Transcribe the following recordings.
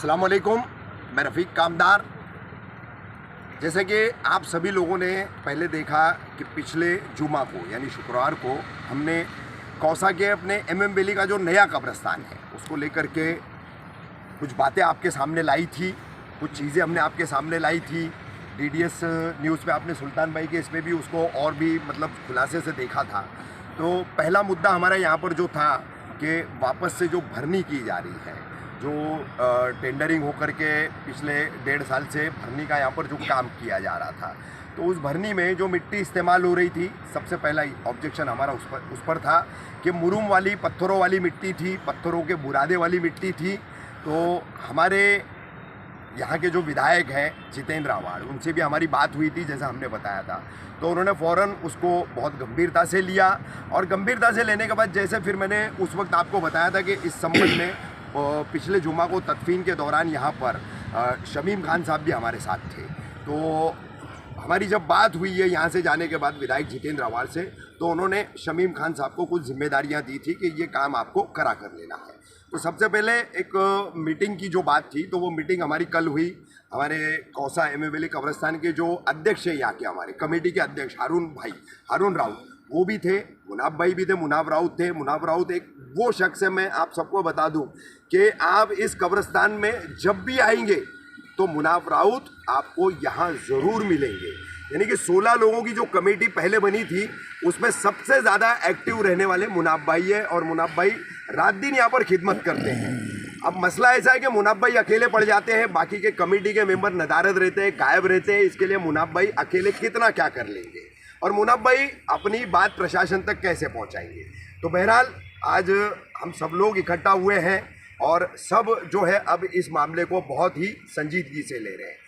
अस्सलाम वालेकुम, मैं रफ़ीक कामदार। जैसे कि आप सभी लोगों ने पहले देखा कि पिछले जुमा को यानी शुक्रवार को हमने कौसा के अपने MM वैली का जो नया कब्रिस्तान है उसको लेकर के कुछ बातें आपके सामने लाई थी, कुछ चीज़ें हमने आपके सामने लाई थी। DDS न्यूज़ पे आपने सुल्तान भाई के इसमें भी उसको और भी मतलब खुलासे से देखा था। तो पहला मुद्दा हमारा यहाँ पर जो था कि वापस से जो भरनी की जा रही है, जो टेंडरिंग होकर के पिछले 1.5 साल से भरनी का यहाँ पर जो काम किया जा रहा था, तो उस भरनी में जो मिट्टी इस्तेमाल हो रही थी, सबसे पहला ऑब्जेक्शन हमारा उस पर था कि मुरुम वाली पत्थरों वाली मिट्टी थी, पत्थरों के बुरादे वाली मिट्टी थी। तो हमारे यहाँ के जो विधायक हैं जितेंद्र आव्हाड, उनसे भी हमारी बात हुई थी जैसा हमने बताया था। तो उन्होंने फ़ौरन उसको बहुत गंभीरता से लिया और गंभीरता से लेने के बाद जैसे फिर मैंने उस वक्त आपको बताया था कि इस संबंध में पिछले जुमा को तदफीन के दौरान यहाँ पर शमीम खान साहब भी हमारे साथ थे। तो हमारी जब बात हुई है यहाँ से जाने के बाद विधायक जितेंद्र आव्हाड से, तो उन्होंने शमीम खान साहब को कुछ जिम्मेदारियाँ दी थी कि ये काम आपको करा कर लेना है। तो सबसे पहले एक मीटिंग की जो बात थी, तो वो मीटिंग हमारी कल हुई। हमारे कौसा MM वैली कब्रिस्तान के जो अध्यक्ष है यहाँ के, हमारे कमेटी के अध्यक्ष हारून राउत, वो भी थे, मुनाफ भाई भी थे, मुनाफ राउत थे। मुनाफ राउत एक वो शख्स है, मैं आप सबको बता दूं कि आप इस कब्रिस्तान में जब भी आएंगे तो मुनाफ राउत आपको यहाँ ज़रूर मिलेंगे। यानी कि 16 लोगों की जो कमेटी पहले बनी थी उसमें सबसे ज़्यादा एक्टिव रहने वाले मुनाफ भाई है और मुनाफ भाई रात दिन यहाँ पर खिदमत करते हैं। अब मसला ऐसा है कि मुनाफ भाई अकेले पड़ जाते हैं, बाकी के कमेटी के मेंबर नदारद रहते हैं, गायब रहते हैं। इसके लिए मुनाफ भाई अकेले कितना क्या कर लेंगे और मुनाफ भाई अपनी बात प्रशासन तक कैसे पहुँचाएंगे। तो बहरहाल आज हम सब लोग इकट्ठा हुए हैं और सब जो है अब इस मामले को बहुत ही संजीदगी से ले रहे हैं।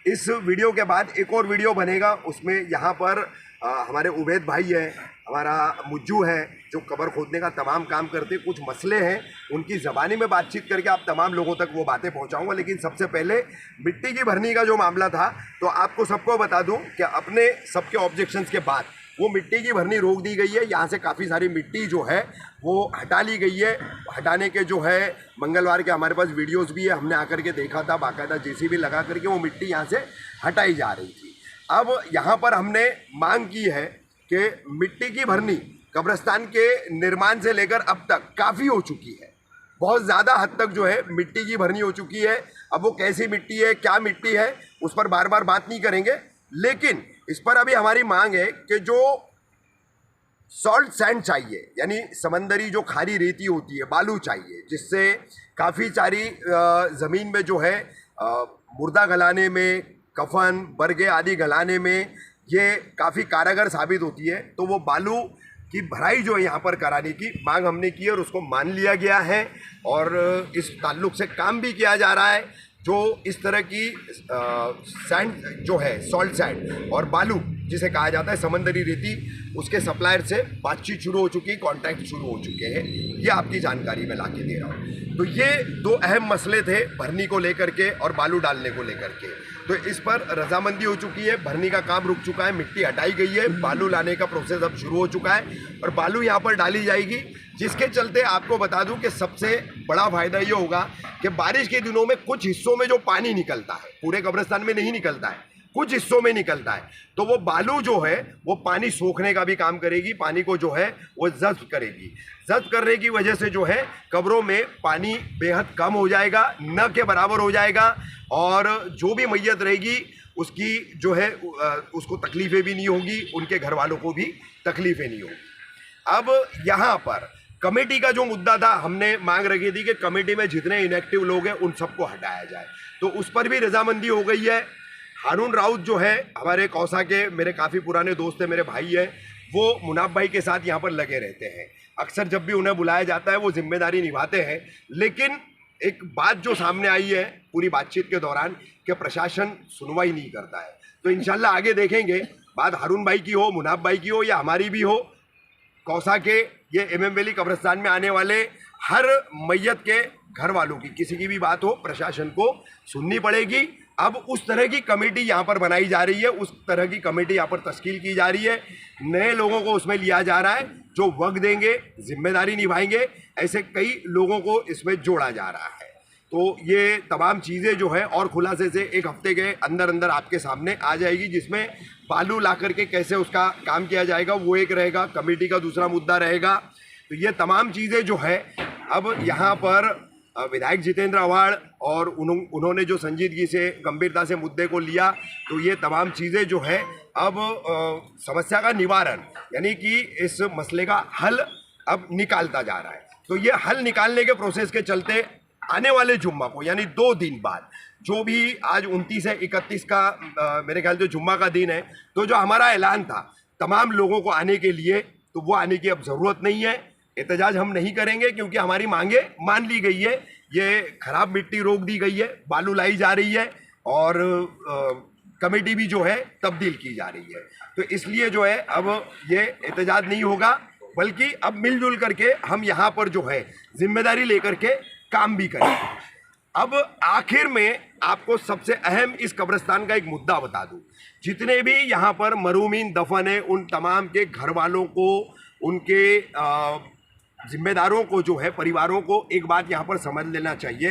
इस वीडियो के बाद एक और वीडियो बनेगा, उसमें यहाँ पर हमारे उबैद भाई है, हमारा मुज्जू है जो कब्र खोदने का तमाम काम करते, कुछ मसले हैं उनकी ज़बानी में बातचीत करके आप तमाम लोगों तक वो बातें पहुँचाऊँगा। लेकिन सबसे पहले मिट्टी की भरनी का जो मामला था, तो आपको सबको बता दूँ कि अपने सबके ऑब्जेक्शंस के बाद वो मिट्टी की भरनी रोक दी गई है। यहाँ से काफ़ी सारी मिट्टी जो है वो हटा ली गई है। हटाने के जो है मंगलवार के हमारे पास वीडियोस भी है, हमने आकर के देखा था, बाकायदा JCB लगा करके वो मिट्टी यहाँ से हटाई जा रही थी। अब यहाँ पर हमने मांग की है कि मिट्टी की भरनी कब्रिस्तान के निर्माण से लेकर अब तक काफ़ी हो चुकी है, बहुत ज़्यादा हद तक जो है मिट्टी की भरनी हो चुकी है। अब वो कैसी मिट्टी है, क्या मिट्टी है, उस पर बार बार बात नहीं करेंगे, लेकिन इस पर अभी हमारी मांग है कि जो सॉल्ट सैंड चाहिए, यानी समंदरी जो खारी रेती होती है, बालू चाहिए, जिससे काफ़ी सारी ज़मीन में जो है मुर्दा गलाने में, कफन बरगे आदि गलाने में ये काफ़ी कारगर साबित होती है। तो वो बालू की भराई जो है यहाँ पर कराने की मांग हमने की और उसको मान लिया गया है और इस ताल्लुक़ से काम भी किया जा रहा है। जो इस तरह की सैंड जो है, सॉल्ट सैंड और बालू जिसे कहा जाता है समंदरी रेती, उसके सप्लायर से बातचीत शुरू हो चुकी है, कॉन्टैक्ट शुरू हो चुके हैं। ये आपकी जानकारी में ला के दे रहा हूँ। तो ये दो अहम मसले थे भरनी को लेकर के और बालू डालने को लेकर के। तो इस पर रजामंदी हो चुकी है, भरनी का काम रुक चुका है, मिट्टी हटाई गई है, बालू लाने का प्रोसेस अब शुरू हो चुका है और बालू यहाँ पर डाली जाएगी। जिसके चलते आपको बता दूं कि सबसे बड़ा फायदा ये होगा कि बारिश के दिनों में कुछ हिस्सों में जो पानी निकलता है, पूरे कब्रिस्तान में नहीं निकलता है, कुछ हिस्सों में निकलता है, तो वो बालू जो है वो पानी सोखने का भी काम करेगी, पानी को जो है वो जज़्ब करेगी। जज़्ब करने की वजह से जो है कब्रों में पानी बेहद कम हो जाएगा, न के बराबर हो जाएगा और जो भी मैयत रहेगी उसकी जो है उसको तकलीफ़ें भी नहीं होगी, उनके घर वालों को भी तकलीफ़ें नहीं होगी। अब यहाँ पर कमेटी का जो मुद्दा था, हमने मांग रखी थी कि कमेटी में जितने इनएक्टिव लोग हैं उन सबको हटाया जाए, तो उस पर भी रजामंदी हो गई है। हारून राउत जो है हमारे कौसा के मेरे काफ़ी पुराने दोस्त हैं, मेरे भाई हैं, वो मुनाफ भाई के साथ यहाँ पर लगे रहते हैं। अक्सर जब भी उन्हें बुलाया जाता है वो जिम्मेदारी निभाते हैं। लेकिन एक बात जो सामने आई है पूरी बातचीत के दौरान कि प्रशासन सुनवाई नहीं करता है। तो इंशाल्लाह आगे देखेंगे, बात हारून भाई की हो, मुनाफ भाई की हो या हमारी भी हो, कौसा के ये MM वैली कब्रिस्तान में आने वाले हर मैयत के घर वालों की किसी की भी बात हो, प्रशासन को सुननी पड़ेगी। अब उस तरह की कमेटी यहाँ पर बनाई जा रही है, उस तरह की कमेटी यहाँ पर तश्कील की जा रही है। नए लोगों को उसमें लिया जा रहा है जो वक्त देंगे, जिम्मेदारी निभाएंगे। ऐसे कई लोगों को इसमें जोड़ा जा रहा है। तो ये तमाम चीज़ें जो है और खुलासे से एक हफ्ते के अंदर अंदर आपके सामने आ जाएगी, जिसमें बालू ला करके कैसे उसका काम किया जाएगा वो एक रहेगा, कमेटी का दूसरा मुद्दा रहेगा। तो ये तमाम चीज़ें जो है अब यहाँ पर विधायक जितेंद्र आव्हाड और उन्होंने जो संजीदगी से गंभीरता से मुद्दे को लिया, तो ये तमाम चीज़ें जो है अब समस्या का निवारण यानी कि इस मसले का हल अब निकालता जा रहा है। तो ये हल निकालने के प्रोसेस के चलते आने वाले जुम्मा को यानी 2 दिन बाद, जो भी आज 29 है 31 का मेरे ख्याल से जुम्मा का दिन है, तो जो हमारा ऐलान था तमाम लोगों को आने के लिए, तो वो आने की अब ज़रूरत नहीं है। एहतजाज हम नहीं करेंगे क्योंकि हमारी मांगे मान ली गई है। ये खराब मिट्टी रोक दी गई है, बालू लाई जा रही है और कमेटी भी जो है तब्दील की जा रही है। तो इसलिए जो है अब ये एहतजाज नहीं होगा, बल्कि अब मिलजुल करके हम यहाँ पर जो है जिम्मेदारी लेकर के काम भी करेंगे। अब आखिर में आपको सबसे अहम इस कब्रिस्तान का एक मुद्दा बता दूं। जितने भी यहाँ पर मरहूमीन दफन है उन तमाम के घर वालों को, उनके जिम्मेदारों को जो है, परिवारों को एक बात यहाँ पर समझ लेना चाहिए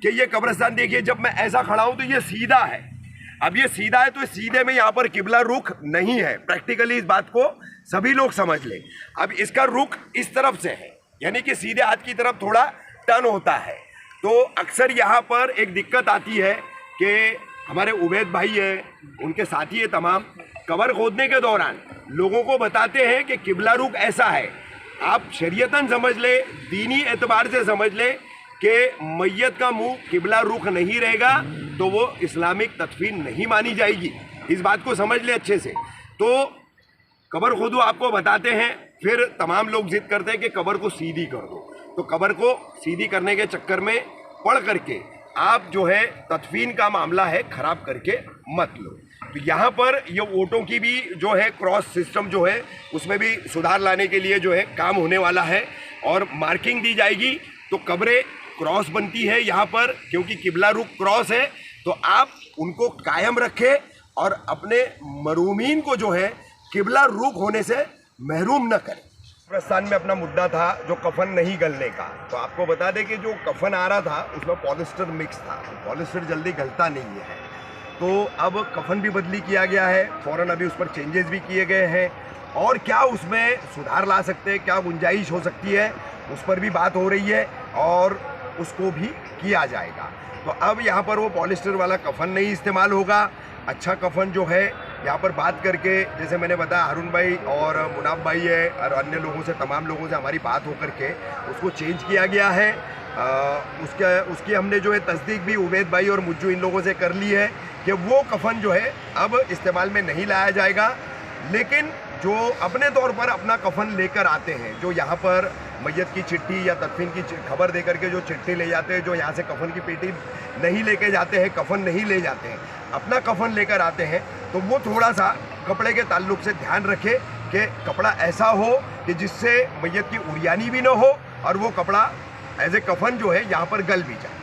कि ये कब्रिस्तान देखिए, जब मैं ऐसा खड़ा हूँ तो ये सीधा है। अब ये सीधा है तो सीधे में यहाँ पर किबला रुख नहीं है। प्रैक्टिकली इस बात को सभी लोग समझ लें। अब इसका रुख इस तरफ से है, यानी कि सीधे हाथ की तरफ थोड़ा टर्न होता है। तो अक्सर यहाँ पर एक दिक्कत आती है कि हमारे उबैद भाई है, उनके साथी है तमाम, कब्र खोदने के दौरान लोगों को बताते हैं कि किबला रुख ऐसा है। आप शरीयतन समझ ले, दीनी एतबार से समझ ले कि मैयत का मुंह किबला रुख नहीं रहेगा तो वो इस्लामिक तदफीन नहीं मानी जाएगी। इस बात को समझ ले अच्छे से। तो कब्र खोदो आपको बताते हैं, फिर तमाम लोग जिद करते हैं कि कब्र को सीधी कर दो। तो कब्र को सीधी करने के चक्कर में पढ़ करके आप जो है तदफीन का मामला है खराब करके मत लो। तो यहाँ पर ये वोटों की भी जो है क्रॉस सिस्टम जो है उसमें भी सुधार लाने के लिए जो है काम होने वाला है और मार्किंग दी जाएगी। तो कब्रें क्रॉस बनती है यहाँ पर, क्योंकि किबला रुख क्रॉस है। तो आप उनको कायम रखें और अपने मरहूमीन को जो है किबला रुख होने से महरूम न करें। कब्रिस्तान में अपना मुद्दा था जो कफन नहीं गलने का। तो आपको बता दें कि जो कफन आ रहा था उसमें पॉलिस्टर मिक्स था। पॉलिस्टर जल्दी गलता नहीं है, तो अब कफन भी बदली किया गया है। फ़ौरन अभी उस पर चेंजेस भी किए गए हैं और क्या उसमें सुधार ला सकते हैं, क्या गुंजाइश हो सकती है, उस पर भी बात हो रही है और उसको भी किया जाएगा। तो अब यहाँ पर वो पॉलिस्टर वाला कफन नहीं इस्तेमाल होगा। अच्छा कफन जो है यहाँ पर बात करके, जैसे मैंने बताया हारून भाई और मुनाफ भाई है और अन्य लोगों से, तमाम लोगों से हमारी बात होकर के उसको चेंज किया गया है। उसकी हमने जो है तस्दीक भी उबैद भाई और मुज्जू इन लोगों से कर ली है कि वो कफन जो है अब इस्तेमाल में नहीं लाया जाएगा। लेकिन जो अपने तौर पर अपना कफन लेकर आते हैं, जो यहाँ पर मैयत की चिट्ठी या तदफीन की खबर दे करके जो चिट्ठी ले जाते हैं, जो यहाँ से कफन की पेटी नहीं लेके जाते हैं, कफन नहीं ले जाते हैं, अपना कफन लेकर आते हैं, तो वो थोड़ा सा कपड़े के ताल्लुक से ध्यान रखे कि कपड़ा ऐसा हो कि जिससे मैयत की उड़ियानी भी ना हो और वो कपड़ा एज ए कफन जो है यहाँ पर गल भी जाए।